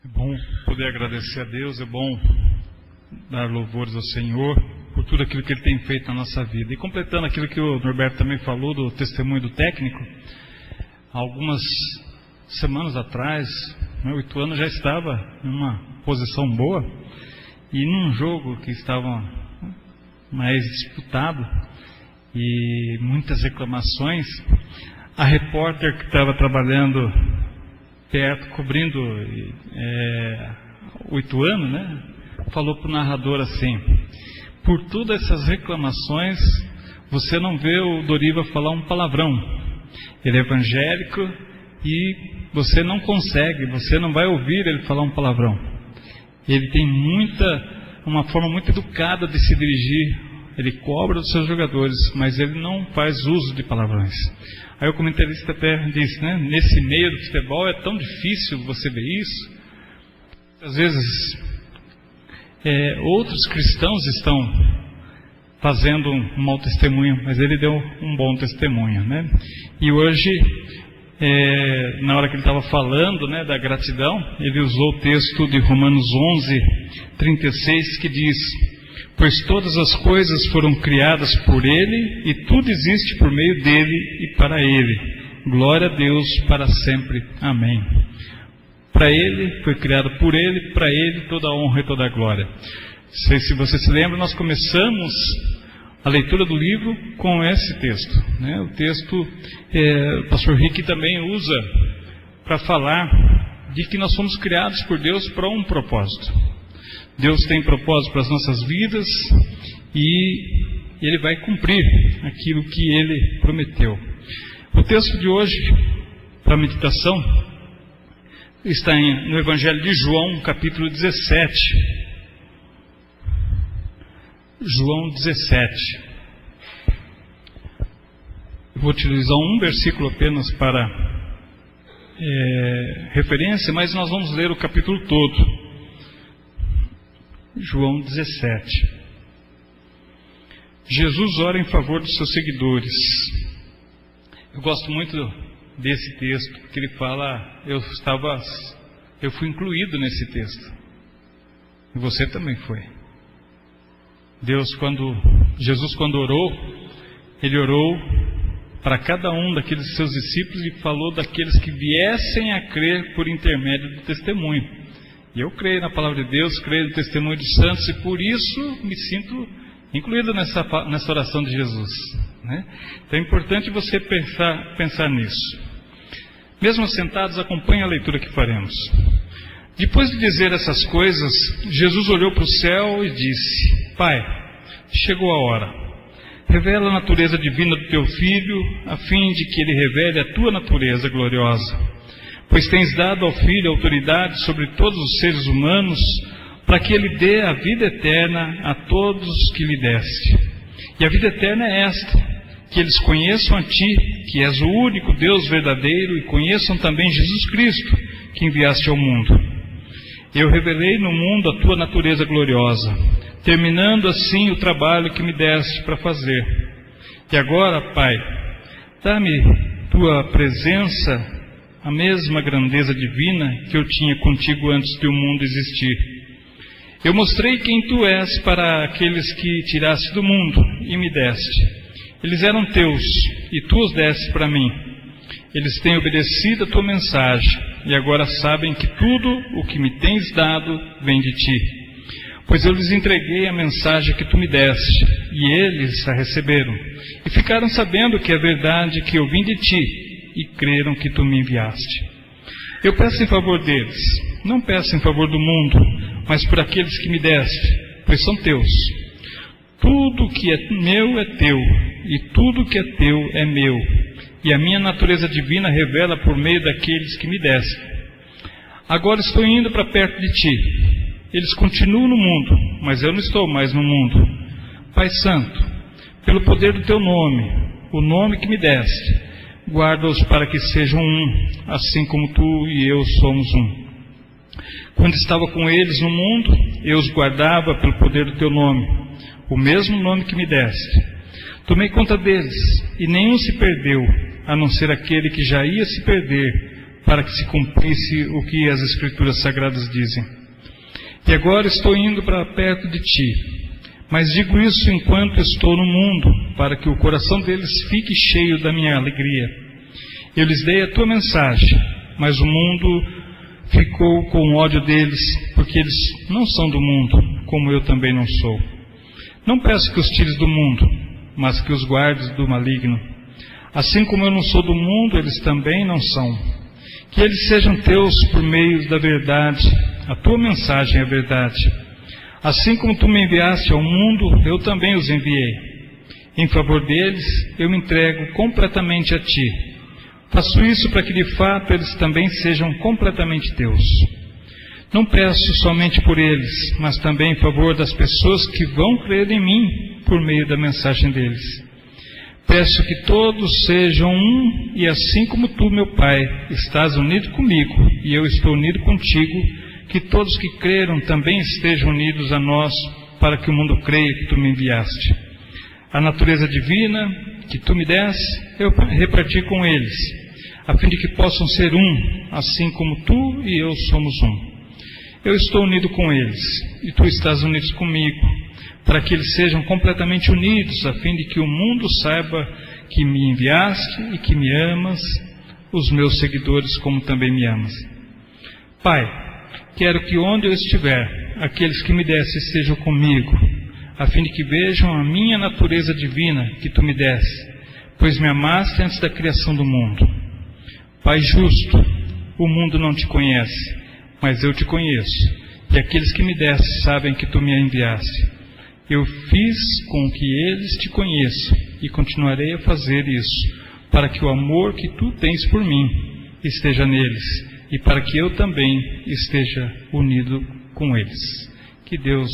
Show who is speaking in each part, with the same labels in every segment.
Speaker 1: É bom poder agradecer a Deus, é bom dar louvores ao Senhor por tudo aquilo que Ele tem feito na nossa vida. E completando aquilo que o Norberto também falou do testemunho do técnico, algumas semanas atrás, o Ituano já estava em uma posição boa e num jogo que estava mais disputado e muitas reclamações, a repórter que estava trabalhando perto, cobrindo o Ituano, falou para o narrador assim: por todas essas reclamações, você não vê o Doriva falar um palavrão. Ele é evangélico e você não consegue, você não vai ouvir ele falar um palavrão. Ele tem uma forma muito educada de se dirigir, ele cobra dos seus jogadores, mas ele não faz uso de palavrões. Aí o comentarista até disse, nesse meio do futebol é tão difícil você ver isso. Às vezes outros cristãos estão fazendo um mau testemunho, mas ele deu um bom testemunho, E hoje, na hora que ele estava falando, da gratidão, ele usou o texto de Romanos 11:36, que diz: pois todas as coisas foram criadas por Ele, e tudo existe por meio dEle e para Ele. Glória a Deus para sempre. Amém. Para Ele, foi criado por Ele, para Ele toda a honra e toda a glória. Não sei se você se lembra, nós começamos a leitura do livro com esse texto. O texto, o pastor Rick também usa para falar de que nós fomos criados por Deus para um propósito. Deus tem propósito para as nossas vidas e Ele vai cumprir aquilo que Ele prometeu. O texto de hoje, para a meditação, está no Evangelho de João, capítulo 17. João 17. Eu vou utilizar um versículo apenas para referência, mas nós vamos ler o capítulo todo. João 17. Jesus ora em favor dos seus seguidores. Eu gosto muito desse texto, porque ele fala, eu fui incluído nesse texto. E você também foi. Jesus quando orou, Ele orou para cada um daqueles seus discípulos e falou daqueles que viessem a crer por intermédio do testemunho. E eu creio na palavra de Deus, creio no testemunho dos santos e por isso me sinto incluído nessa oração de Jesus. Então é importante você pensar nisso. Mesmo sentados, acompanhe a leitura que faremos. Depois de dizer essas coisas, Jesus olhou para o céu e disse: Pai, chegou a hora. Revela a natureza divina do teu Filho, a fim de que ele revele a tua natureza gloriosa. Pois tens dado ao Filho autoridade sobre todos os seres humanos, para que ele dê a vida eterna a todos que lhe deste. E a vida eterna é esta: que eles conheçam a Ti, que és o único Deus verdadeiro, e conheçam também Jesus Cristo, que enviaste ao mundo. Eu revelei no mundo a Tua natureza gloriosa, terminando assim o trabalho que me deste para fazer. E agora, Pai, dá-me Tua presença, a mesma grandeza divina que eu tinha contigo antes de o mundo existir. Eu mostrei quem Tu és para aqueles que tiraste do mundo e me deste. Eles eram Teus e Tu os deste para mim. Eles têm obedecido a Tua mensagem e agora sabem que tudo o que me tens dado vem de Ti. Pois eu lhes entreguei a mensagem que Tu me deste e eles a receberam e ficaram sabendo que é verdade que eu vim de Ti e creram que Tu me enviaste. Eu peço em favor deles, não peço em favor do mundo, mas por aqueles que me deste, pois são Teus. Tudo que é meu é Teu, e tudo que é Teu é meu, e a minha natureza divina revela por meio daqueles que me deste. Agora estou indo para perto de Ti. Eles continuam no mundo, mas eu não estou mais no mundo. Pai Santo, pelo poder do Teu nome, o nome que me deste, guarda-os para que sejam um, assim como Tu e eu somos um. Quando estava com eles no mundo, eu os guardava pelo poder do Teu nome, o mesmo nome que me deste. Tomei conta deles, e nenhum se perdeu, a não ser aquele que já ia se perder, para que se cumprisse o que as Escrituras Sagradas dizem. E agora estou indo para perto de ti, mas digo isso enquanto estou no mundo, para que o coração deles fique cheio da minha alegria. Eu lhes dei a tua mensagem, mas o mundo ficou com ódio deles, porque eles não são do mundo, como eu também não sou. Não peço que os tires do mundo, mas que os guardes do maligno. Assim como eu não sou do mundo, eles também não são. Que eles sejam teus por meio da verdade. A tua mensagem é a verdade. Assim como tu me enviaste ao mundo, eu também os enviei. Em favor deles, eu me entrego completamente a ti. Faço isso para que de fato eles também sejam completamente teus. Não peço somente por eles, mas também em favor das pessoas que vão crer em mim por meio da mensagem deles. Peço que todos sejam um, e assim como tu, meu Pai, estás unido comigo, e eu estou unido contigo, que todos que creram também estejam unidos a nós, para que o mundo creia que tu me enviaste. A natureza divina que tu me deste, eu reparti com eles, a fim de que possam ser um, assim como tu e eu somos um. Eu estou unido com eles, e tu estás unido comigo, para que eles sejam completamente unidos, a fim de que o mundo saiba que me enviaste e que me amas, os meus seguidores como também me amas. Pai, quero que onde eu estiver, aqueles que me deste estejam comigo, a fim de que vejam a minha natureza divina que tu me deste, pois me amaste antes da criação do mundo. Pai justo, o mundo não te conhece, mas eu te conheço, e aqueles que me deste sabem que tu me enviaste. Eu fiz com que eles te conheçam, e continuarei a fazer isso, para que o amor que tu tens por mim esteja neles, e para que eu também esteja unido com eles. Que Deus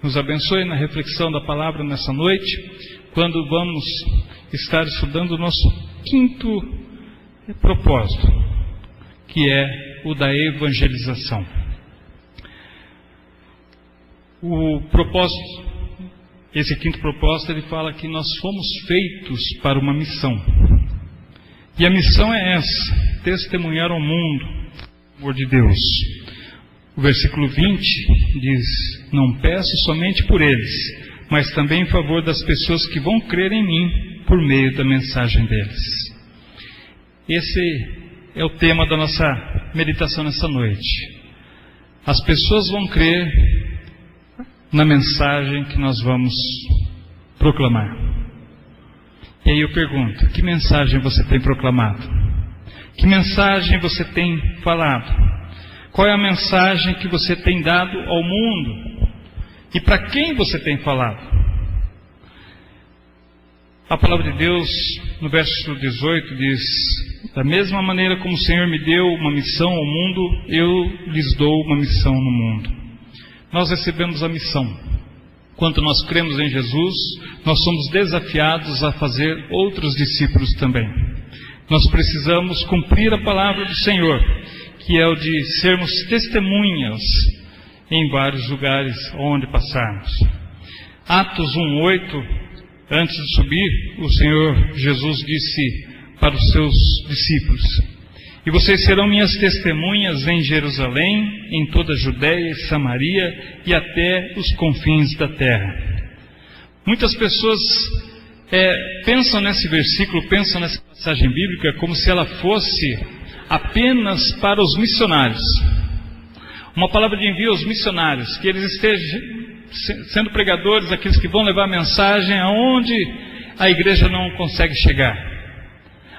Speaker 1: nos abençoe na reflexão da palavra nessa noite, quando vamos estar estudando o nosso quinto propósito, que é o da evangelização. O propósito, esse quinto propósito, ele fala que nós fomos feitos para uma missão. E a missão é essa: testemunhar ao mundo o amor de Deus. O versículo 20 diz: não peço somente por eles, mas também em favor das pessoas que vão crer em mim por meio da mensagem deles. Esse é o tema da nossa meditação nessa noite. As pessoas vão crer na mensagem que nós vamos proclamar. E aí eu pergunto: que mensagem você tem proclamado? Que mensagem você tem falado? Qual é a mensagem que você tem dado ao mundo? E para quem você tem falado? A palavra de Deus, no verso 18, diz: da mesma maneira como o Senhor me deu uma missão ao mundo, eu lhes dou uma missão no mundo. Nós recebemos a missão. Quando nós cremos em Jesus, nós somos desafiados a fazer outros discípulos também. Nós precisamos cumprir a palavra do Senhor, que é o de sermos testemunhas em vários lugares onde passarmos. Atos 1:8, antes de subir, o Senhor Jesus disse para os seus discípulos: e vocês serão minhas testemunhas em Jerusalém, em toda a Judeia e Samaria e até os confins da terra. Muitas pessoas pensam nesse versículo, pensam nessa passagem bíblica como se ela fosse apenas para os missionários. Uma palavra de envio aos missionários, que eles estejam sendo pregadores, aqueles que vão levar a mensagem aonde a igreja não consegue chegar.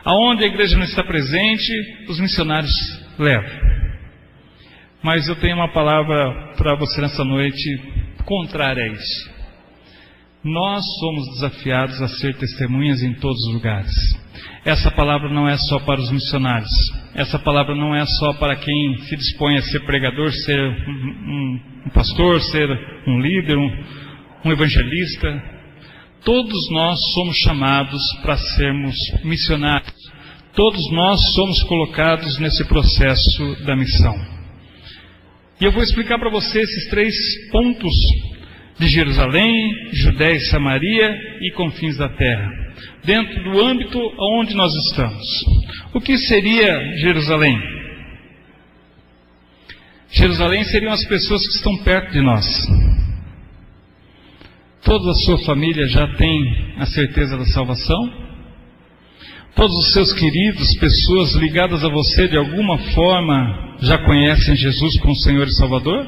Speaker 1: Aonde a igreja não está presente, os missionários levam. Mas eu tenho uma palavra para você nessa noite contrária a isso. Nós somos desafiados a ser testemunhas em todos os lugares. Essa palavra não é só para os missionários. Essa palavra não é só para quem se dispõe a ser pregador, ser um pastor, ser um líder, um evangelista. Todos nós somos chamados para sermos missionários. Todos nós somos colocados nesse processo da missão. E eu vou explicar para você esses 3 pontos de Jerusalém, Judéia e Samaria e confins da terra. dentro do âmbito onde nós estamos. O que seria Jerusalém? Jerusalém seriam as pessoas que estão perto de nós. Toda a sua família já tem a certeza da salvação? Todos os seus queridos, pessoas ligadas a você de alguma forma, já conhecem Jesus como Senhor e Salvador?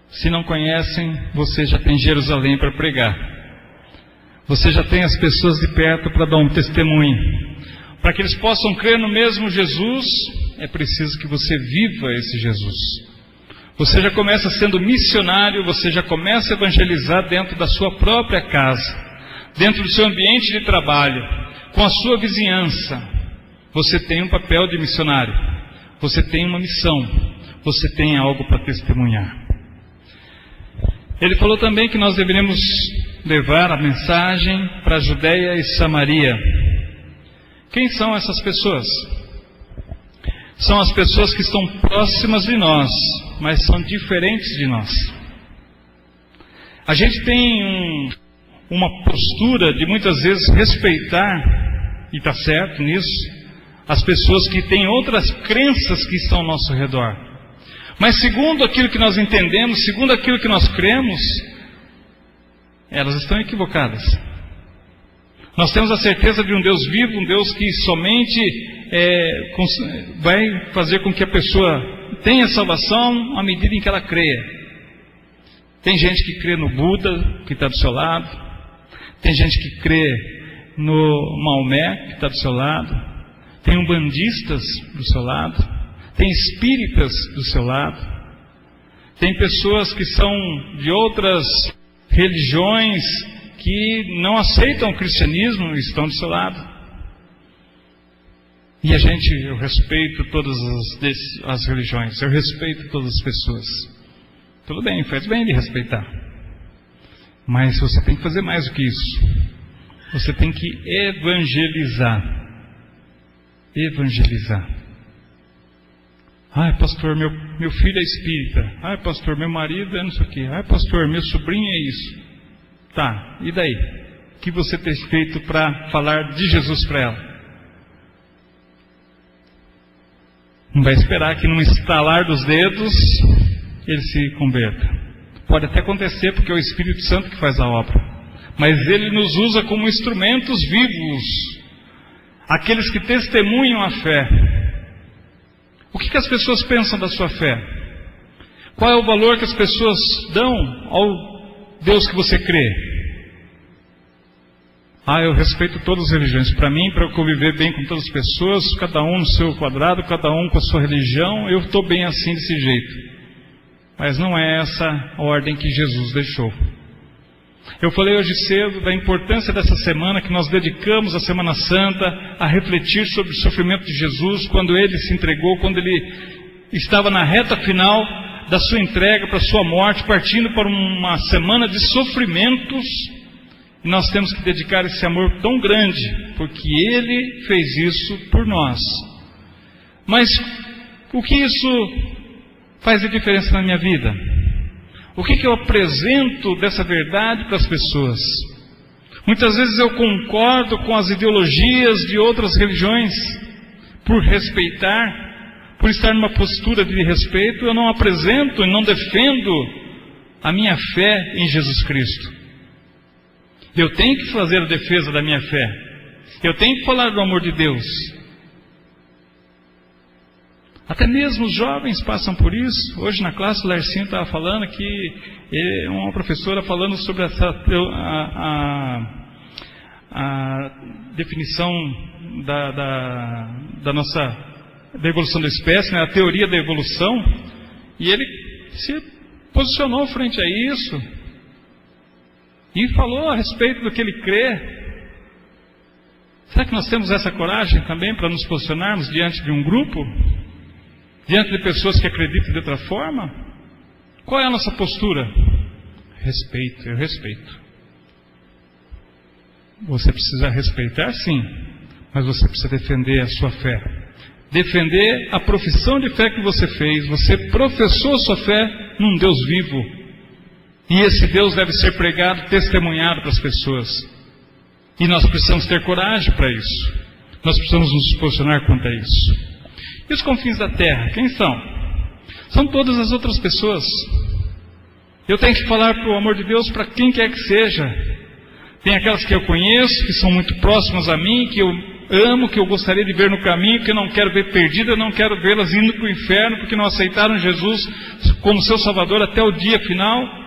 Speaker 1: Se não conhecem, você já tem Jerusalém para pregar. Você já tem as pessoas de perto para dar um testemunho. Para que eles possam crer no mesmo Jesus, é preciso que você viva esse Jesus. Você já começa sendo missionário, você já começa a evangelizar dentro da sua própria casa, dentro do seu ambiente de trabalho, com a sua vizinhança. Você tem um papel de missionário, você tem uma missão, você tem algo para testemunhar. Ele falou também que nós deveríamos levar a mensagem para a Judeia e Samaria. Quem são essas pessoas? São as pessoas que estão próximas de nós, mas são diferentes de nós. A gente tem uma postura de muitas vezes respeitar, e está certo nisso, as pessoas que têm outras crenças que estão ao nosso redor. Mas segundo aquilo que nós entendemos, segundo aquilo que nós cremos, elas estão equivocadas. Nós temos a certeza de um Deus vivo, um Deus que somente vai fazer com que a pessoa tenha salvação à medida em que ela creia. Tem gente que crê no Buda, que está do seu lado. Tem gente que crê no Maomé, que está do seu lado. Tem umbandistas do seu lado. Tem espíritas do seu lado. Tem pessoas que são de outras religiões que não aceitam o cristianismo e estão do seu lado. E eu respeito todas as religiões, eu respeito todas as pessoas. Tudo bem, faz bem de respeitar. Mas você tem que fazer mais do que isso. Você tem que evangelizar. Evangelizar. Ai, pastor, meu filho é espírita. Ai, pastor, meu marido é não sei o quê. Ai, pastor, meu sobrinho é isso. Tá, e daí? O que você tem feito para falar de Jesus para ela? Não vai esperar que num estalar dos dedos ele se converta. Pode até acontecer porque é o Espírito Santo que faz a obra. Mas ele nos usa como instrumentos vivos. Aqueles que testemunham a fé. O que as pessoas pensam da sua fé? Qual é o valor que as pessoas dão ao Deus que você crê? Eu respeito todas as religiões. Para mim, para eu conviver bem com todas as pessoas, cada um no seu quadrado, cada um com a sua religião, eu estou bem assim, desse jeito. Mas não é essa a ordem que Jesus deixou. Eu falei hoje cedo da importância dessa semana que nós dedicamos a Semana Santa a refletir sobre o sofrimento de Jesus, quando ele se entregou, quando ele estava na reta final da sua entrega para a sua morte, partindo para uma semana de sofrimentos. E nós temos que dedicar esse amor tão grande, porque ele fez isso por nós. Mas o que isso faz de diferença na minha vida? O que eu apresento dessa verdade para as pessoas? Muitas vezes eu concordo com as ideologias de outras religiões, por respeitar, por estar numa postura de respeito, eu não apresento e não defendo a minha fé em Jesus Cristo. Eu tenho que fazer a defesa da minha fé. Eu tenho que falar do amor de Deus. Até mesmo os jovens passam por isso. Hoje na classe o Larcinho estava falando que uma professora falando sobre a definição da evolução da espécie, né, a teoria da evolução, e ele se posicionou frente a isso e falou a respeito do que ele crê. Será que nós temos essa coragem também para nos posicionarmos diante de um grupo? Diante de pessoas que acreditam de outra forma? Qual é a nossa postura? Respeito, eu respeito. Você precisa respeitar, sim, mas você precisa defender a sua fé. Defender a profissão de fé que você fez. Você professou sua fé num Deus vivo. E esse Deus deve ser pregado, testemunhado para as pessoas. E nós precisamos ter coragem para isso. Nós precisamos nos posicionar quanto a isso. E os confins da terra, quem são? São todas as outras pessoas. Eu tenho que falar para o amor de Deus para quem quer que seja. Tem aquelas que eu conheço, que são muito próximas a mim, que eu amo, que eu gostaria de ver no caminho, que eu não quero ver perdida, eu não quero vê-las indo para o inferno, porque não aceitaram Jesus como seu Salvador até o dia final.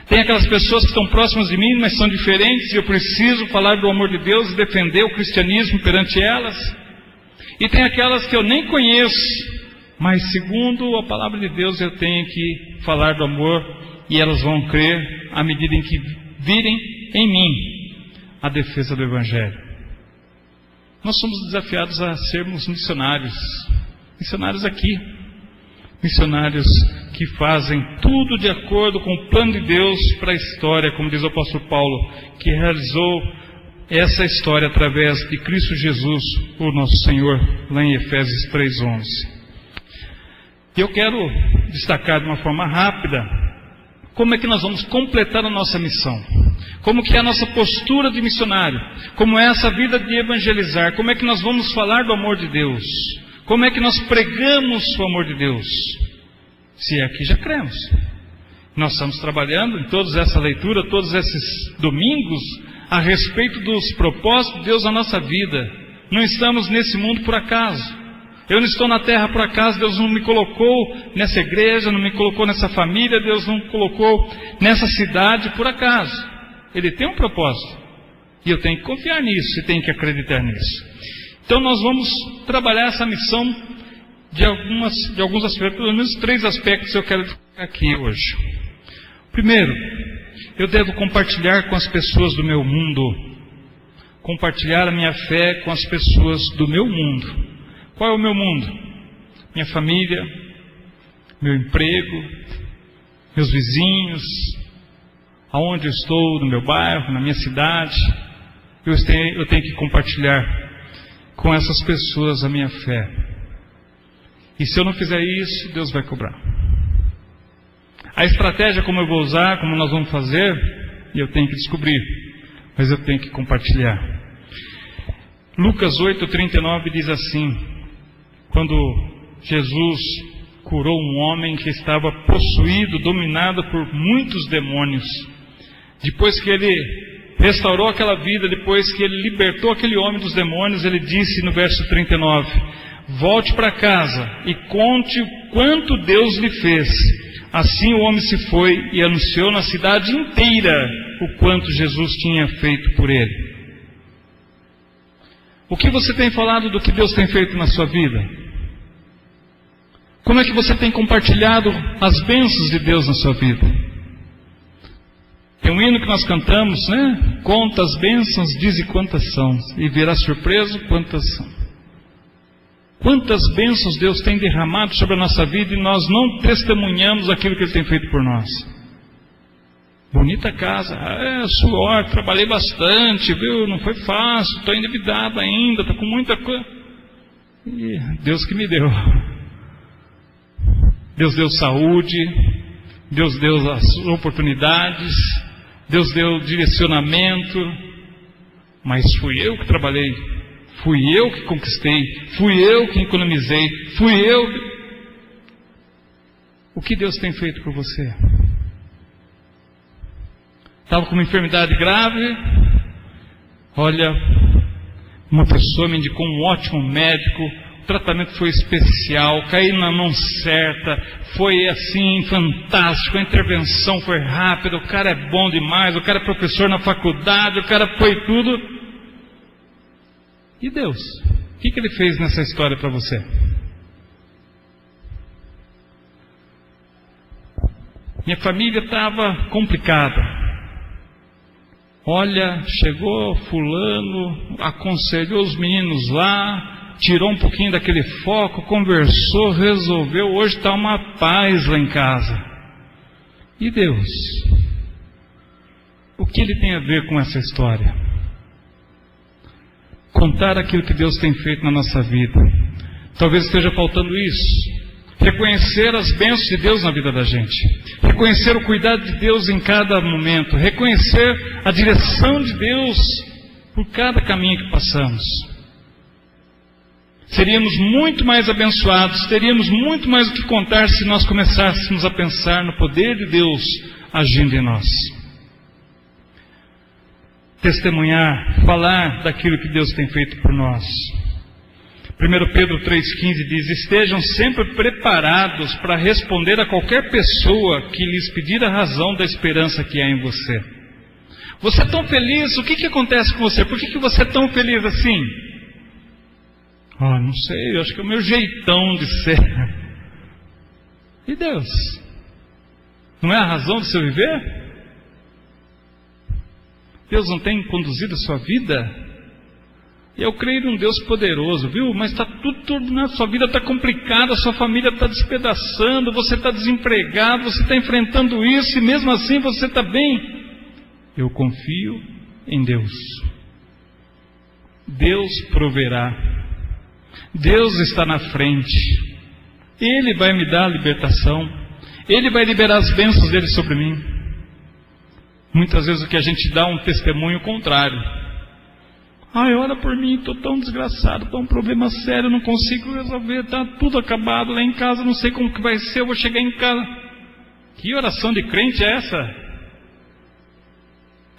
Speaker 1: Tem aquelas pessoas que estão próximas de mim, mas são diferentes, e eu preciso falar do amor de Deus e defender o cristianismo perante elas. E tem aquelas que eu nem conheço, mas segundo a palavra de Deus eu tenho que falar do amor, e elas vão crer à medida em que virem em mim a defesa do Evangelho. Nós somos desafiados a sermos missionários. Missionários aqui. Missionários que fazem tudo de acordo com o plano de Deus para a história, como diz o apóstolo Paulo, que realizou essa história através de Cristo Jesus, o nosso Senhor, lá em Efésios 3:11. E eu quero destacar de uma forma rápida como é que nós vamos completar a nossa missão, como que é a nossa postura de missionário, como é essa vida de evangelizar, como é que nós vamos falar do amor de Deus, como é que nós pregamos o amor de Deus, se é que já cremos. Nós estamos trabalhando em toda essa leitura, todos esses domingos, a respeito dos propósitos de Deus na nossa vida. Não estamos nesse mundo por acaso. Eu não estou na terra por acaso. Deus não me colocou nessa igreja, não me colocou nessa família, Deus não me colocou nessa cidade por acaso. Ele tem um propósito. E eu tenho que confiar nisso e tenho que acreditar nisso. Então nós vamos trabalhar essa missão de alguns aspectos, pelo menos 3 aspectos eu quero destacar aqui hoje. Primeiro, eu devo compartilhar com as pessoas do meu mundo. Compartilhar a minha fé com as pessoas do meu mundo. Qual é o meu mundo? Minha família, meu emprego, meus vizinhos, aonde eu estou, no meu bairro, na minha cidade. Eu tenho que compartilhar com essas pessoas a minha fé. E se eu não fizer isso, Deus vai cobrar. A estratégia como eu vou usar, como nós vamos fazer, eu tenho que descobrir, mas eu tenho que compartilhar. Lucas 8:39 diz assim: quando Jesus curou um homem que estava possuído, dominado por muitos demônios, depois que ele restaurou aquela vida, depois que ele libertou aquele homem dos demônios, ele disse no verso 39, volte para casa e conte o quanto Deus lhe fez. Assim o homem se foi e anunciou na cidade inteira o quanto Jesus tinha feito por ele. O que você tem falado do que Deus tem feito na sua vida? Como é que você tem compartilhado as bênçãos de Deus na sua vida? Tem um hino que nós cantamos, né? Conta as bênçãos, dize quantas são, e verá surpreso quantas são. Quantas bênçãos Deus tem derramado sobre a nossa vida e nós não testemunhamos aquilo que Ele tem feito por nós. Bonita casa, suor, trabalhei bastante, viu? Não foi fácil, estou endividado ainda, estou com muita coisa. E Deus que me deu. Deus deu saúde, Deus deu as oportunidades, Deus deu direcionamento, mas fui eu que trabalhei, fui eu que conquistei, fui eu que economizei, fui eu que... O que Deus tem feito por você? Estava com uma enfermidade grave, olha, uma pessoa me indicou um ótimo médico, o tratamento foi especial, caí na mão certa, foi assim, fantástico, a intervenção foi rápida, o cara é bom demais, o cara é professor na faculdade, o cara foi tudo. E Deus? O que Ele fez nessa história para você? Minha família estava complicada. Olha, chegou fulano, aconselhou os meninos lá, tirou um pouquinho daquele foco, conversou, resolveu, hoje está uma paz lá em casa. E Deus? O que Ele tem a ver com essa história? Contar aquilo que Deus tem feito na nossa vida. Talvez esteja faltando isso. Reconhecer as bênçãos de Deus na vida da gente. Reconhecer o cuidado de Deus em cada momento. Reconhecer a direção de Deus por cada caminho que passamos. Seríamos muito mais abençoados, teríamos muito mais o que contar se nós começássemos a pensar no poder de Deus agindo em nós. Testemunhar, falar daquilo que Deus tem feito por nós. 1 Pedro 3,15 diz: estejam sempre preparados para responder a qualquer pessoa que lhes pedir a razão da esperança que há em você. Você é tão feliz, o que acontece com você? Por que você é tão feliz assim? Não sei, eu acho que é o meu jeitão de ser. E Deus? Não é a razão do seu viver? Deus não tem conduzido a sua vida? Eu creio num Deus poderoso, viu? Mas está tudo na sua vida está complicada, a sua família está despedaçando, você está desempregado, você está enfrentando isso e mesmo assim você está bem. Eu confio em Deus. Deus proverá. Deus está na frente. Ele vai me dar a libertação. Ele vai liberar as bênçãos dele sobre mim. Muitas vezes o que a gente dá é um testemunho contrário. Ora por mim, estou tão desgraçado, estou um problema sério, não consigo resolver, está tudo acabado lá em casa, não sei como que vai ser, eu vou chegar em casa. Que oração de crente é essa?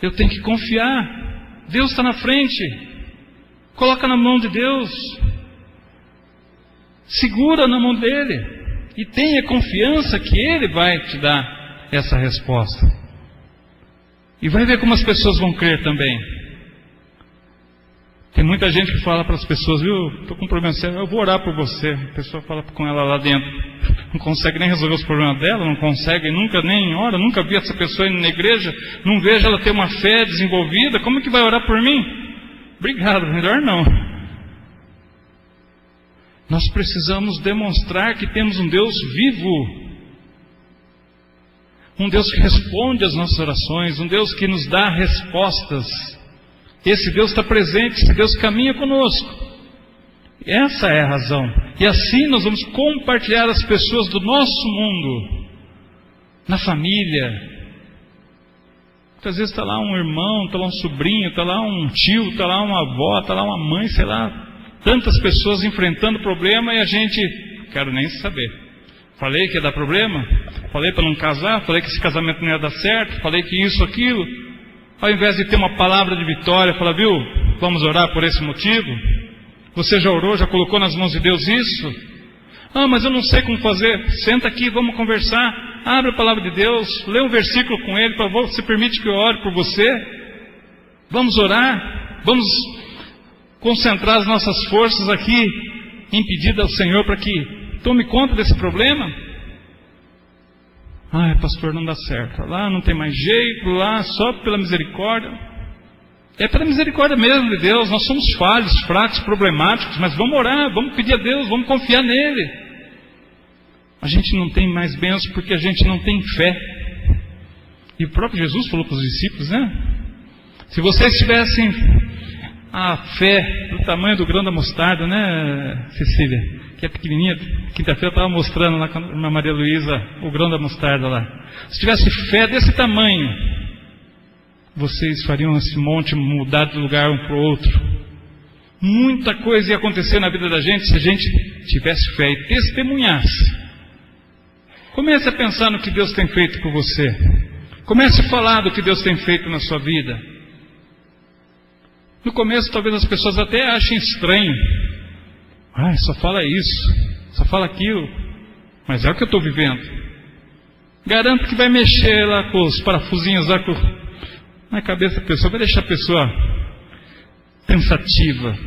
Speaker 1: Eu tenho que confiar. Deus está na frente. Coloca na mão de Deus. Segura na mão dele. E tenha confiança que Ele vai te dar essa resposta. E vai ver como as pessoas vão crer também. Tem muita gente que fala para as pessoas: viu, estou com um problema sério, eu vou orar por você. A pessoa fala com ela lá dentro, não consegue nem resolver os problemas dela, não consegue, nunca nem ora, nunca vi essa pessoa indo na igreja, não vejo ela ter uma fé desenvolvida, como que vai orar por mim? Obrigado, melhor não. Nós precisamos demonstrar que temos um Deus vivo, um Deus que responde às nossas orações, um Deus que nos dá respostas. Esse Deus está presente, esse Deus caminha conosco. Essa é a razão. E assim nós vamos compartilhar as pessoas do nosso mundo, na família. Muitas vezes está lá um irmão, está lá um sobrinho, está lá um tio, está lá uma avó, está lá uma mãe, sei lá. Tantas pessoas enfrentando problema e a gente, quero nem saber. Falei que ia dar problema, falei para não casar, falei que esse casamento não ia dar certo, falei que isso, aquilo. Ao invés de ter uma palavra de vitória, fala: viu, vamos orar por esse motivo? Você já orou, já colocou nas mãos de Deus isso? Mas eu não sei como fazer. Senta aqui, vamos conversar. Abre a palavra de Deus, lê um versículo com ele, por favor, você permite que eu ore por você? Vamos orar, vamos concentrar as nossas forças aqui em pedido ao Senhor para que tome conta desse problema. Pastor, não dá certo. Lá não tem mais jeito, lá só pela misericórdia. É pela misericórdia mesmo de Deus. Nós somos falhos, fracos, problemáticos, mas vamos orar, vamos pedir a Deus, vamos confiar nele. A gente não tem mais bênção porque a gente não tem fé. E o próprio Jesus falou para os discípulos, né? Se vocês tivessem a fé do tamanho do grão da mostarda, né, Cecília? Que é pequenininha. Quinta-feira eu estava mostrando lá com a irmã Maria Luísa o grão da mostarda lá. Se tivesse fé desse tamanho, vocês fariam esse monte mudar de lugar um para o outro. Muita coisa ia acontecer na vida da gente se a gente tivesse fé e testemunhasse. Comece a pensar no que Deus tem feito por você. Comece a falar do que Deus tem feito na sua vida. No começo talvez as pessoas até achem estranho. Só fala isso, só fala aquilo. Mas é o que eu estou vivendo. Garanto que vai mexer lá com os parafusinhos lá na cabeça da pessoa, vai deixar a pessoa pensativa.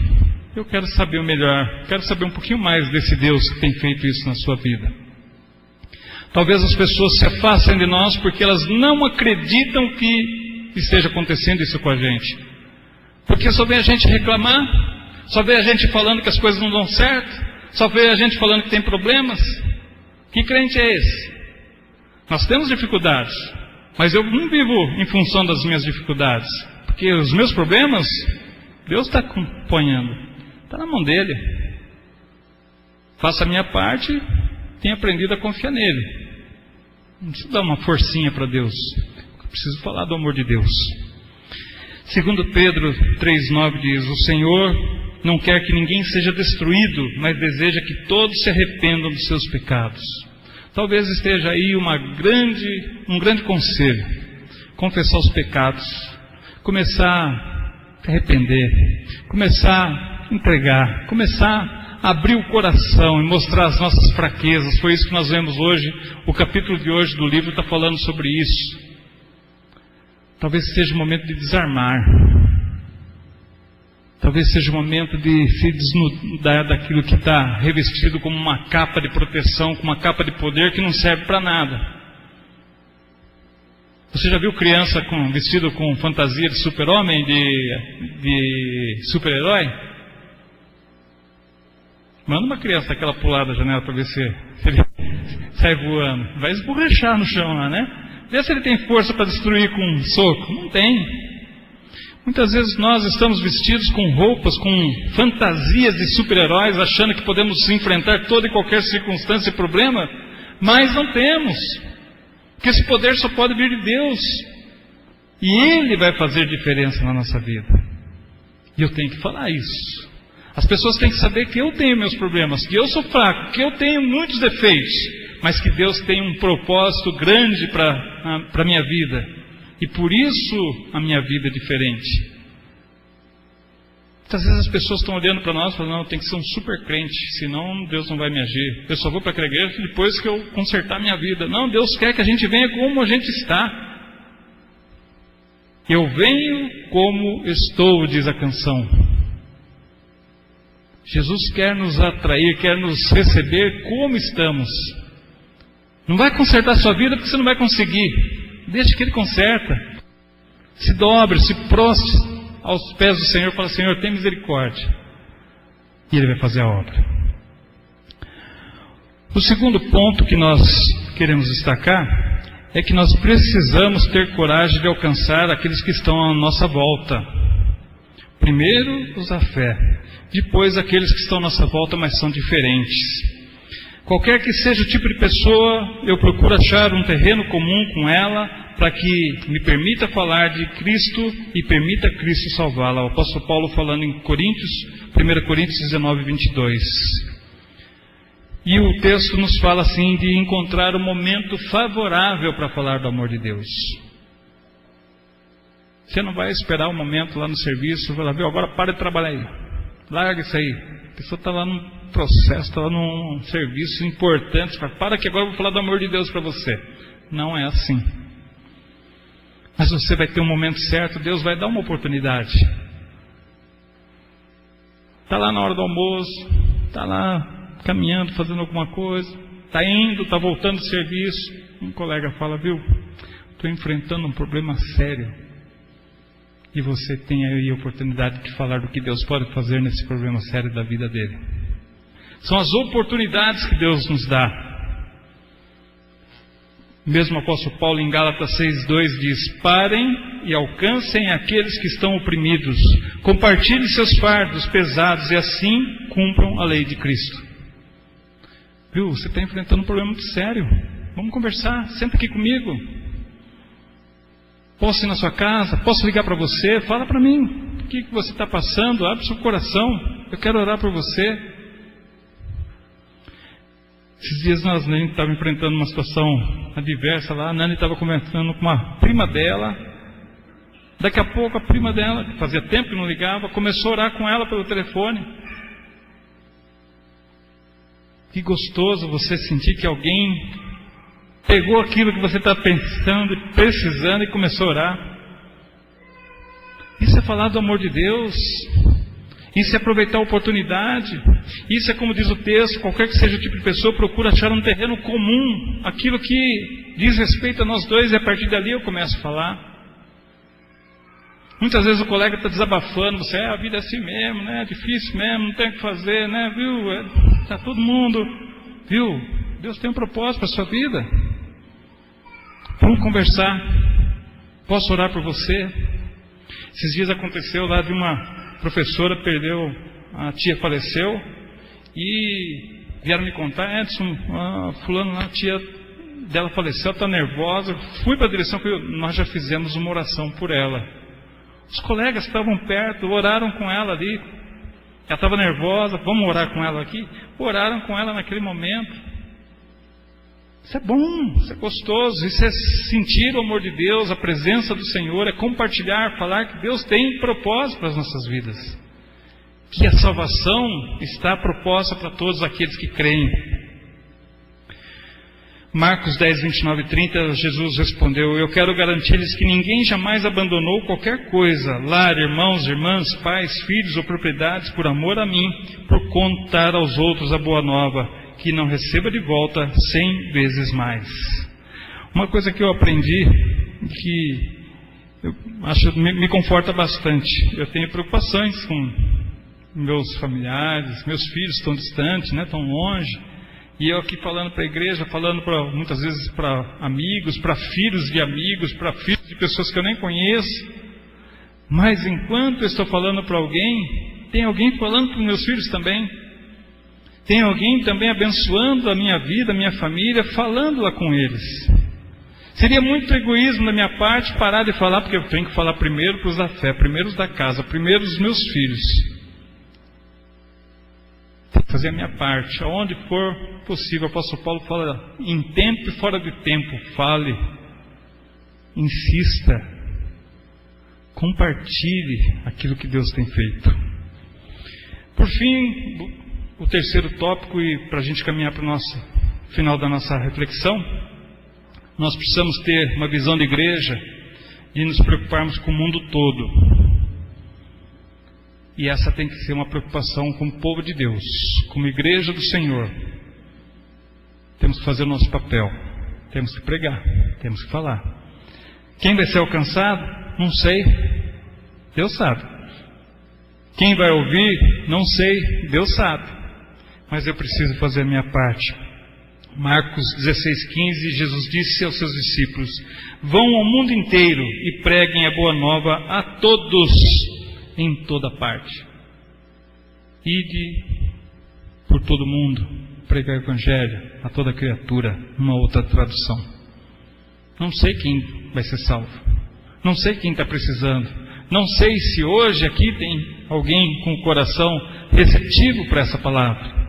Speaker 1: Eu quero saber o melhor, quero saber um pouquinho mais desse Deus que tem feito isso na sua vida. Talvez as pessoas se afastem de nós porque elas não acreditam que esteja acontecendo isso com a gente. Porque só vê a gente reclamar, só vê a gente falando que as coisas não dão certo, só vê a gente falando que tem problemas. Que crente é esse? Nós temos dificuldades, mas eu não vivo em função das minhas dificuldades, porque os meus problemas, Deus está acompanhando, está na mão dele. Faça a minha parte, tenho aprendido a confiar nele. Não preciso dar uma forcinha para Deus, eu preciso falar do amor de Deus. Segundo Pedro 3,9 diz: o Senhor não quer que ninguém seja destruído, mas deseja que todos se arrependam dos seus pecados. Talvez esteja aí um grande conselho: confessar os pecados, começar a se arrepender, começar a entregar, começar a abrir o coração e mostrar as nossas fraquezas. Foi isso que nós vemos hoje. O capítulo de hoje do livro está falando sobre isso. Talvez seja o momento de desarmar. Talvez seja o momento de se desnudar daquilo que está revestido como uma capa de proteção, como uma capa de poder que não serve para nada. Você já viu criança vestido com fantasia de super-homem, de super-herói? Manda uma criança daquela pular da janela para ver se ele sai voando. Vai esborrachar no chão lá, né? Vê se ele tem força para destruir com um soco. Não tem. Muitas vezes nós estamos vestidos com roupas, com fantasias de super-heróis, achando que podemos enfrentar toda e qualquer circunstância e problema, mas não temos. Porque esse poder só pode vir de Deus. E Ele vai fazer diferença na nossa vida. E eu tenho que falar isso. As pessoas têm que saber que eu tenho meus problemas, que eu sou fraco, que eu tenho muitos defeitos, mas que Deus tem um propósito grande para a minha vida. E por isso a minha vida é diferente. Muitas vezes as pessoas estão olhando para nós e falando: não, tem que ser um super crente, senão Deus não vai me agir. Eu só vou para aquela igreja depois que eu consertar a minha vida. Não, Deus quer que a gente venha como a gente está. Eu venho como estou, diz a canção. Jesus quer nos atrair, quer nos receber como estamos. Não vai consertar a sua vida porque você não vai conseguir. Deixe que Ele conserta. Se dobre, se prostre aos pés do Senhor e fala: Senhor, tem misericórdia. E Ele vai fazer a obra. O segundo ponto que nós queremos destacar é que nós precisamos ter coragem de alcançar aqueles que estão à nossa volta. Primeiro, usar fé. Depois, aqueles que estão à nossa volta, mas são diferentes. Qualquer que seja o tipo de pessoa, eu procuro achar um terreno comum com ela, para que me permita falar de Cristo e permita Cristo salvá-la. O apóstolo Paulo falando em 1 Coríntios 19, 22. E o texto nos fala assim de encontrar um momento favorável para falar do amor de Deus. Você não vai esperar um momento lá no serviço, vai lá, viu, agora para de trabalhar aí. Larga isso aí. A pessoa está lá num processo, está lá num serviço importante. Para que agora eu vou falar do amor de Deus para você. Não é assim. Mas você vai ter um momento certo, Deus vai dar uma oportunidade. Está lá na hora do almoço, está lá caminhando, fazendo alguma coisa, está indo, está voltando do serviço. Um colega fala: viu, estou enfrentando um problema sério. E você tem aí a oportunidade de falar do que Deus pode fazer nesse problema sério da vida dele. São as oportunidades que Deus nos dá. Mesmo o apóstolo Paulo em Gálatas 6,2 diz: parem e alcancem aqueles que estão oprimidos, compartilhem seus fardos pesados e assim cumpram a lei de Cristo. Viu, você está enfrentando um problema muito sério. Vamos conversar, senta aqui comigo. Posso ir na sua casa? Posso ligar para você? Fala para mim, o que você está passando? Abre seu coração, eu quero orar por você. Esses dias a Nani estava enfrentando uma situação adversa lá. A Nani estava conversando com uma prima dela. Daqui a pouco a prima dela, que fazia tempo que não ligava, começou a orar com ela pelo telefone. Que gostoso você sentir que alguém pegou aquilo que você está pensando e precisando e começou a orar. Isso é falar do amor de Deus. Isso é aproveitar a oportunidade. Isso é como diz o texto: qualquer que seja o tipo de pessoa, procura achar um terreno comum, aquilo que diz respeito a nós dois, e a partir dali eu começo a falar. Muitas vezes o colega está desabafando: você, a vida é assim mesmo, né? É difícil mesmo, não tem o que fazer, né? Viu? Está todo mundo, viu? Deus tem um propósito para a sua vida. Vamos conversar. Posso orar por você? Esses dias aconteceu lá de uma professora, perdeu, a tia faleceu, e vieram me contar: Edson, fulano lá, a tia dela faleceu, está nervosa. Fui para a direção, nós já fizemos uma oração por ela. Os colegas que estavam perto oraram com ela ali. Ela estava nervosa, vamos orar com ela aqui? Oraram com ela naquele momento. Isso é bom, isso é gostoso, isso é sentir o amor de Deus, a presença do Senhor, é compartilhar, falar que Deus tem propósito para as nossas vidas. Que a salvação está proposta para todos aqueles que creem. Marcos 10, 29 e 30, Jesus respondeu: eu quero garantir-lhes que ninguém jamais abandonou qualquer coisa, lar, irmãos, irmãs, pais, filhos ou propriedades, por amor a mim, por contar aos outros a boa nova, que não receba de volta 100 vezes mais. Uma coisa que eu aprendi, que eu acho me conforta bastante. Eu tenho preocupações com meus familiares, meus filhos estão distantes, estão longe. E eu aqui falando para a igreja, falando muitas vezes para amigos, para filhos de amigos, para filhos de pessoas que eu nem conheço. Mas enquanto eu estou falando para alguém, tem alguém falando para os meus filhos também. Tem alguém também abençoando a minha vida, a minha família, falando lá com eles. Seria muito egoísmo da minha parte parar de falar, porque eu tenho que falar primeiro para os da fé, primeiro os da casa, primeiro os meus filhos. Fazer a minha parte, aonde for possível. O apóstolo Paulo fala, em tempo e fora de tempo, fale, insista, compartilhe aquilo que Deus tem feito. Por fim, o terceiro tópico, e para a gente caminhar para o final da nossa reflexão, nós precisamos ter uma visão de igreja e nos preocuparmos com o mundo todo. E essa tem que ser uma preocupação com o povo de Deus, como igreja do Senhor. Temos que fazer o nosso papel, temos que pregar, temos que falar. Quem vai ser alcançado? Não sei, Deus sabe. Quem vai ouvir? Não sei, Deus sabe. Mas eu preciso fazer a minha parte. Marcos 16:15, Jesus disse aos seus discípulos: vão ao mundo inteiro e preguem a boa nova a todos, em toda parte. Ide por todo mundo, pregar o Evangelho a toda criatura. Uma outra tradução. Não sei quem vai ser salvo, não sei quem está precisando, não sei se hoje aqui tem alguém com o coração receptivo para essa palavra.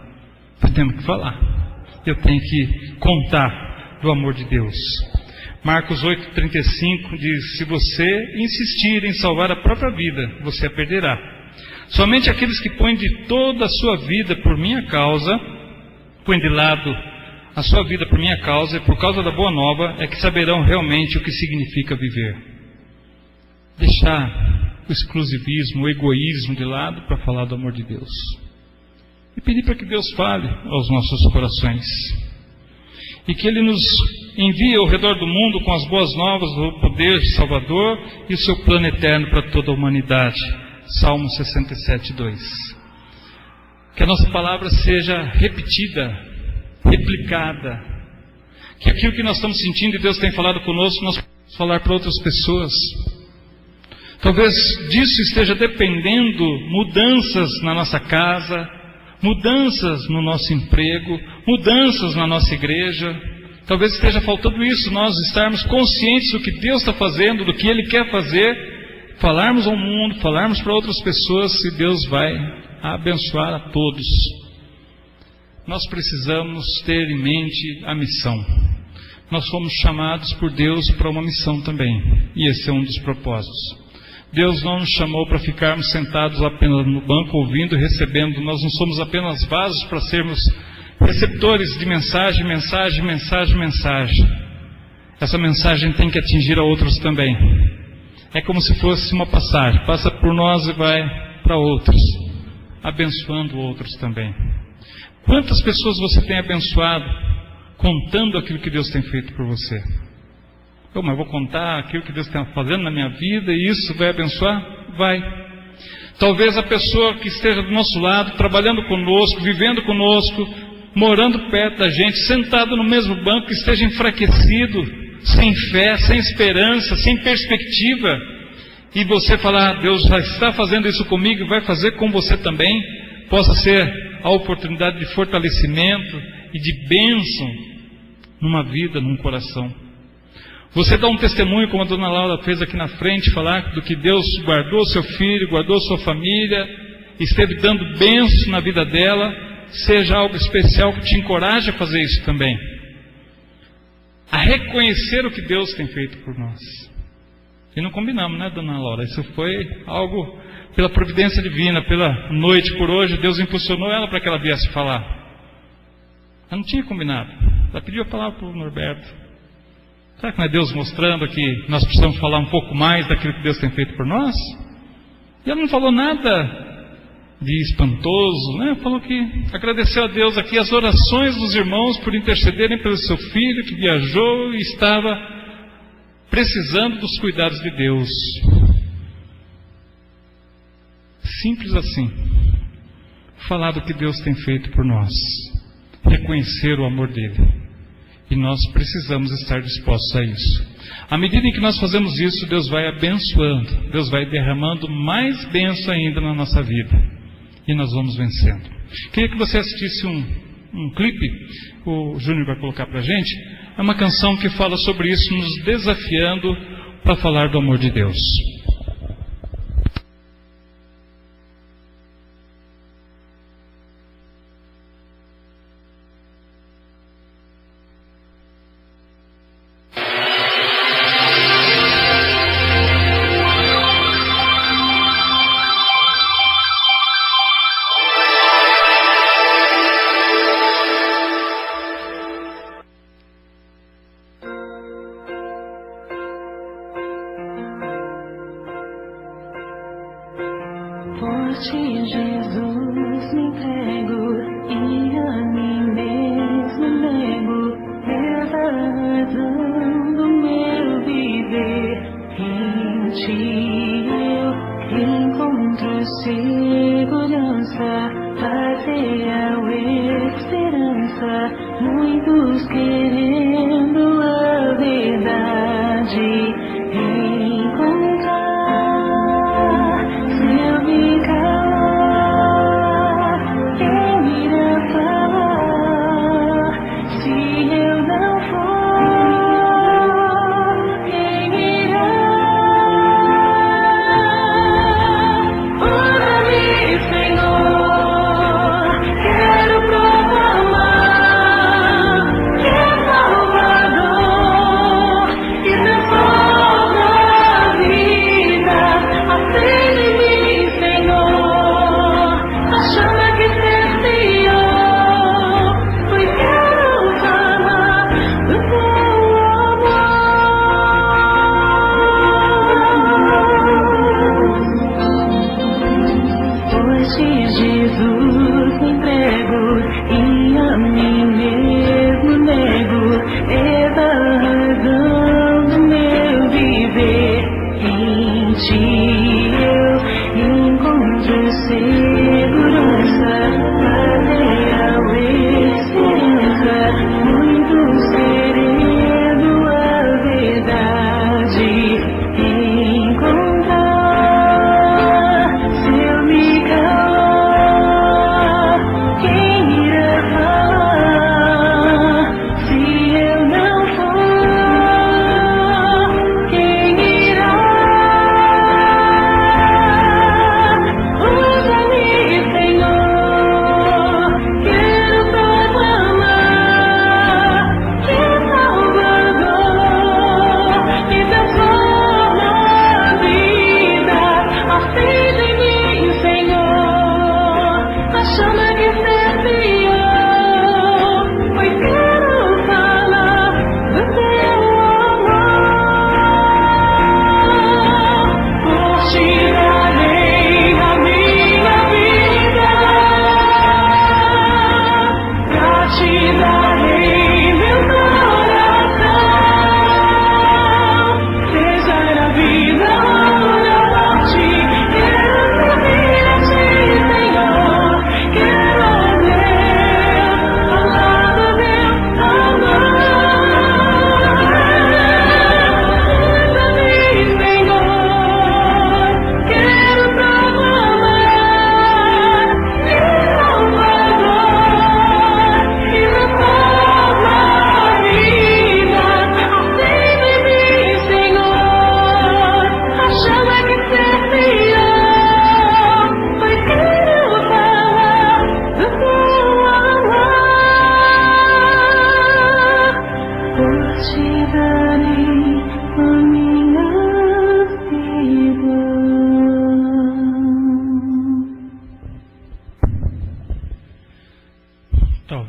Speaker 1: Eu tenho que falar, eu tenho que contar do amor de Deus. Marcos 8,35 diz: se você insistir em salvar a própria vida, você a perderá. Somente aqueles que põem de toda a sua vida por minha causa, põem de lado a sua vida por minha causa e por causa da boa nova, é que saberão realmente o que significa viver. Deixar o exclusivismo, o egoísmo de lado para falar do amor de Deus. E pedir para que Deus fale aos nossos corações. E que Ele nos envie ao redor do mundo com as boas novas do poder de Salvador e o seu plano eterno para toda a humanidade. Salmo 67:2. Que a nossa palavra seja repetida, replicada. Que aquilo que nós estamos sentindo e Deus tem falado conosco, nós possamos falar para outras pessoas. Talvez disso esteja dependendo mudanças na nossa casa, mudanças no nosso emprego, mudanças na nossa igreja. Talvez esteja faltando isso, nós estarmos conscientes do que Deus está fazendo, do que Ele quer fazer, falarmos ao mundo, falarmos para outras pessoas, e Deus vai abençoar a todos. Nós precisamos ter em mente a missão. Nós fomos chamados por Deus para uma missão também, e esse é um dos propósitos. Deus não nos chamou para ficarmos sentados apenas no banco ouvindo e recebendo. Nós não somos apenas vasos para sermos receptores de mensagem. Essa mensagem tem que atingir a outros também. É como se fosse uma passagem, passa por nós e vai para outros, abençoando outros também. Quantas pessoas você tem abençoado contando aquilo que Deus tem feito por você? Mas eu vou contar aquilo que Deus está fazendo na minha vida e isso vai abençoar? Vai. Talvez a pessoa que esteja do nosso lado, trabalhando conosco, vivendo conosco, morando perto da gente, sentado no mesmo banco, esteja enfraquecido, sem fé, sem esperança, sem perspectiva, e você falar: Deus já está fazendo isso comigo e vai fazer com você também, possa ser a oportunidade de fortalecimento e de bênção numa vida, num coração. Você dá um testemunho, como a dona Laura fez aqui na frente, falar do que Deus guardou seu filho, guardou sua família, esteve dando bênção na vida dela, seja algo especial que te encoraje a fazer isso também. A reconhecer o que Deus tem feito por nós. E não combinamos, né, dona Laura? Isso foi algo pela providência divina, pela noite por hoje, Deus impulsionou ela para que ela viesse falar. Ela não tinha combinado. Ela pediu a palavra para o Norberto. Será que não é Deus mostrando que nós precisamos falar um pouco mais daquilo que Deus tem feito por nós? E ela não falou nada de espantoso, né? Falou que agradeceu a Deus aqui as orações dos irmãos por intercederem pelo seu filho que viajou e estava precisando dos cuidados de Deus. Simples assim. Falar do que Deus tem feito por nós. Reconhecer o amor dele. E nós precisamos estar dispostos a isso. À medida em que nós fazemos isso, Deus vai abençoando. Deus vai derramando mais bênção ainda na nossa vida. E nós vamos vencendo. Queria que você assistisse um clipe. O Júnior vai colocar para a gente. É uma canção que fala sobre isso, nos desafiando para falar do amor de Deus.
Speaker 2: Por ti, Jesus, me entrego e a mim mesmo nego. És a razão do meu viver. Em ti eu encontro segurança, paz real, esperança. Muitos querendo a verdade encontrar.
Speaker 3: Oh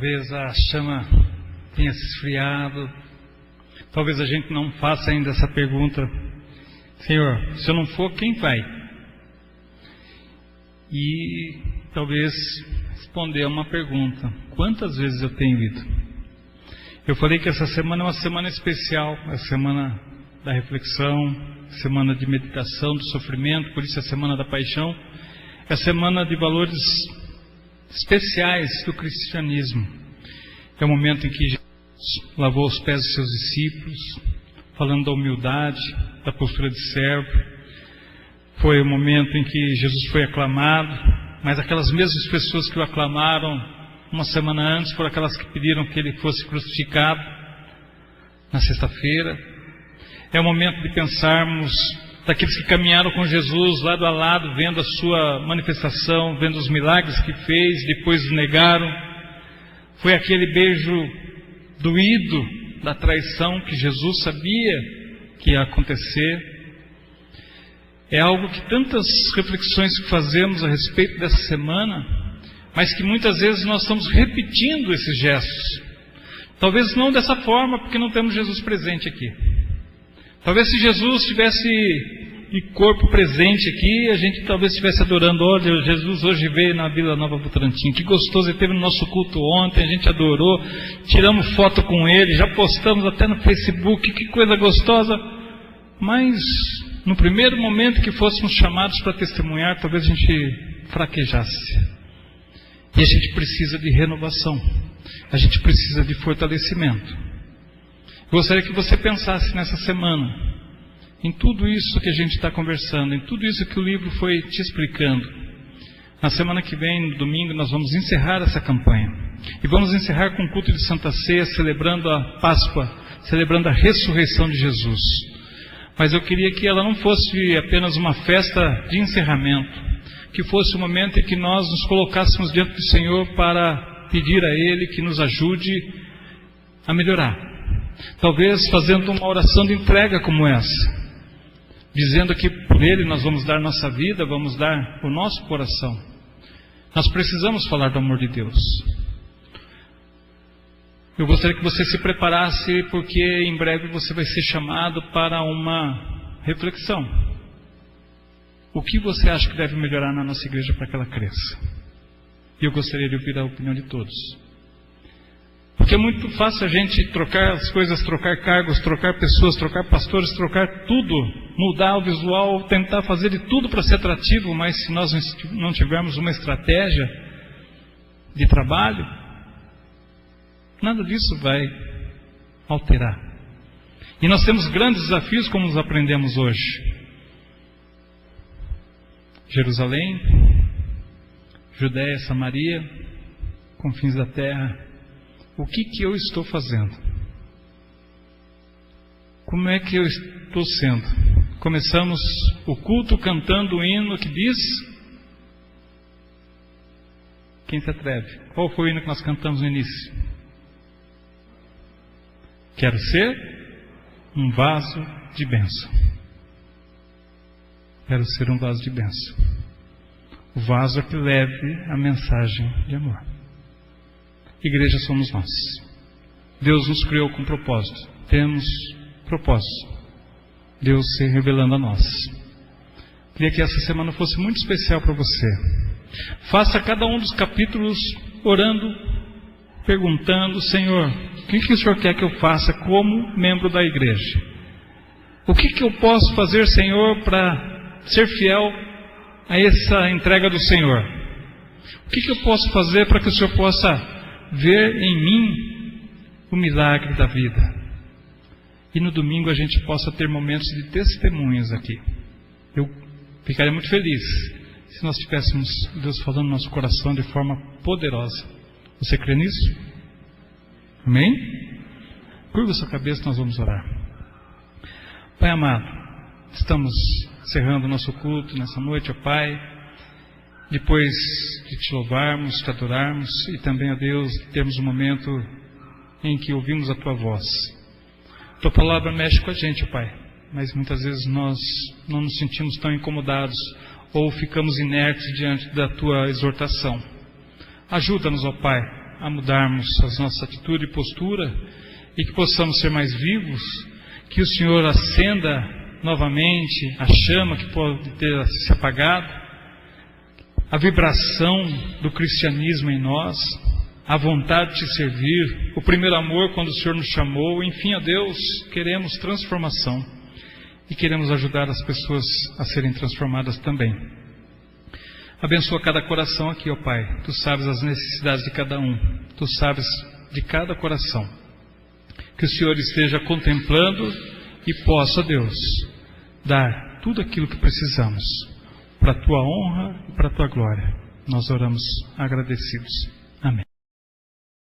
Speaker 1: talvez a chama tenha se esfriado, talvez a gente não faça ainda essa pergunta: Senhor, se eu não for, quem vai? E talvez responder a uma pergunta: quantas vezes eu tenho ido? Eu falei que essa semana é uma semana especial, a semana da reflexão, semana de meditação, do sofrimento, por isso é a semana da paixão, é a semana de valores especiais do cristianismo. É o momento em que Jesus lavou os pés dos seus discípulos, falando da humildade, da postura de servo. Foi o momento em que Jesus foi aclamado, mas aquelas mesmas pessoas que o aclamaram uma semana antes foram aquelas que pediram que ele fosse crucificado na sexta-feira. É o momento de pensarmos daqueles que caminharam com Jesus lado a lado, vendo a sua manifestação, vendo os milagres que fez, depois o negaram. Foi aquele beijo doído da traição que Jesus sabia que ia acontecer. É algo que tantas reflexões que fazemos a respeito dessa semana, mas que muitas vezes nós estamos repetindo esses gestos. Talvez não dessa forma, porque não temos Jesus presente aqui. Talvez se Jesus estivesse de corpo presente aqui, a gente talvez estivesse adorando: olha, Jesus hoje veio na Vila Nova Votorantim, que gostoso, ele teve no nosso culto ontem, a gente adorou, tiramos foto com ele, já postamos até no Facebook, que coisa gostosa. Mas no primeiro momento que fôssemos chamados para testemunhar, talvez a gente fraquejasse. E a gente precisa de renovação, a gente precisa de fortalecimento. Gostaria que você pensasse nessa semana em tudo isso que a gente está conversando, em tudo isso que o livro foi te explicando. Na semana que vem, no domingo, nós vamos encerrar essa campanha. E vamos encerrar com o culto de Santa Ceia, celebrando a Páscoa, celebrando a ressurreição de Jesus. Mas eu queria que ela não fosse apenas uma festa de encerramento, que fosse um momento em que nós nos colocássemos diante do Senhor para pedir a Ele que nos ajude a melhorar. Talvez fazendo uma oração de entrega como essa, dizendo que por Ele nós vamos dar nossa vida, vamos dar o nosso coração. Nós precisamos falar do amor de Deus. Eu gostaria que você se preparasse, porque em breve você vai ser chamado para uma reflexão. O que você acha que deve melhorar na nossa igreja para que ela cresça? E eu gostaria de ouvir a opinião de todos. Porque é muito fácil a gente trocar as coisas, trocar cargos, trocar pessoas, trocar pastores, trocar tudo, mudar o visual, tentar fazer de tudo para ser atrativo, mas se nós não tivermos uma estratégia de trabalho, nada disso vai alterar. E nós temos grandes desafios, como nos aprendemos hoje. Jerusalém, Judéia, Samaria, confins da terra. O que eu estou fazendo? Como é que eu estou sendo? Começamos o culto cantando o hino que diz: quem se atreve? Qual foi o hino que nós cantamos no início? Quero ser um vaso de bênção. Quero ser um vaso de bênção. O vaso é que leve a mensagem de amor. Igreja somos nós. Deus nos criou com propósito. Temos propósito. Deus se revelando a nós. Queria que essa semana fosse muito especial para você. Faça cada um dos capítulos orando, perguntando: Senhor, o que o Senhor quer que eu faça como membro da igreja? O que eu posso fazer, Senhor, para ser fiel a essa entrega do Senhor? O que eu posso fazer para que o Senhor possa ver em mim o milagre da vida? E no domingo a gente possa ter momentos de testemunhos aqui. Eu ficaria muito feliz se nós tivéssemos Deus falando no nosso coração de forma poderosa. Você crê nisso? Amém? Curva sua cabeça, nós vamos orar. Pai amado, estamos encerrando o nosso culto nessa noite, ó Pai. Depois de te louvarmos, te adorarmos e também, ó Deus, termos um momento em que ouvimos a Tua voz. Tua palavra mexe com a gente, ó Pai, mas muitas vezes nós não nos sentimos tão incomodados ou ficamos inertes diante da Tua exortação. Ajuda-nos, ó Pai, a mudarmos a nossa atitude e postura e que possamos ser mais vivos, que o Senhor acenda novamente a chama que pode ter se apagado, a vibração do cristianismo em nós, a vontade de te servir, o primeiro amor quando o Senhor nos chamou. Enfim, ó Deus, queremos transformação e queremos ajudar as pessoas a serem transformadas também. Abençoa cada coração aqui, ó Pai. Tu sabes as necessidades de cada um, Tu sabes de cada coração. Que o Senhor esteja contemplando e possa, Deus, dar tudo aquilo que precisamos para a Tua honra e para a Tua glória. Nós oramos agradecidos.